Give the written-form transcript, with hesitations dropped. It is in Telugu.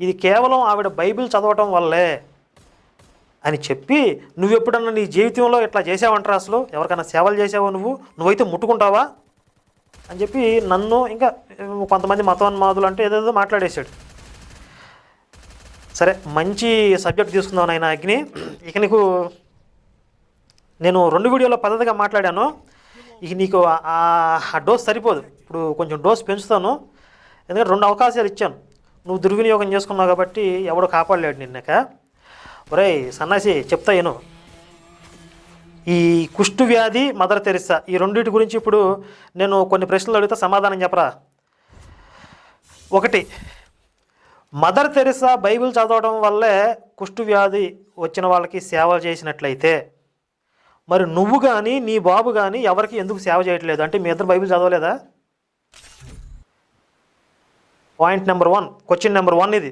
ఇది కేవలం ఆవిడ బైబిల్ చదవటం వల్లే అని చెప్పి, నువ్వెప్పుడన్నా నీ జీవితంలో ఇట్లా చేసావంటారా? అసలు ఎవరికైనా సేవలు చేసావా? నువ్వైతే ముట్టుకుంటావా అని చెప్పి నన్ను, ఇంకా కొంతమంది మతోన్మాదులు అంటే ఏదేదో మాట్లాడేశాడు. సరే, మంచి సబ్జెక్ట్ తీసుకుందాం నాయన అగ్ని. ఇక నీకు నేను 2 వీడియోలో పద్ధతిగా మాట్లాడాను. ఇక నీకు ఆ డోస్ సరిపోదు. ఇప్పుడు కొంచెం డోస్ పెంచుతాను, ఎందుకంటే 2 అవకాశాలు ఇచ్చాను. నువ్వు దుర్వినియోగం చేసుకున్నావు కాబట్టి ఎవడో కాపాడలేడు నిన్నక. ఒరేయ్ సన్నాసి, చెప్తా ఏను. ఈ కుష్టు వ్యాధి, మదర్ తెరిసా, ఈ రెండింటి గురించి ఇప్పుడు నేను కొన్ని ప్రశ్నలు అడిగితే సమాధానం చెప్పరా? 1, మదర్ తెరిసా బైబిల్ చదవడం వల్లే కుష్టు వ్యాధి వచ్చిన వాళ్ళకి సేవ చేసినట్లయితే, మరి నువ్వు కానీ నీ బాబు కానీ ఎవరికి ఎందుకు సేవ చేయట్లేదు? అంటే మీ ఇద్దరు బైబిల్ చదవలేదా? పాయింట్ నెంబర్ 1, క్వశ్చన్ నెంబర్ 1 ఇది.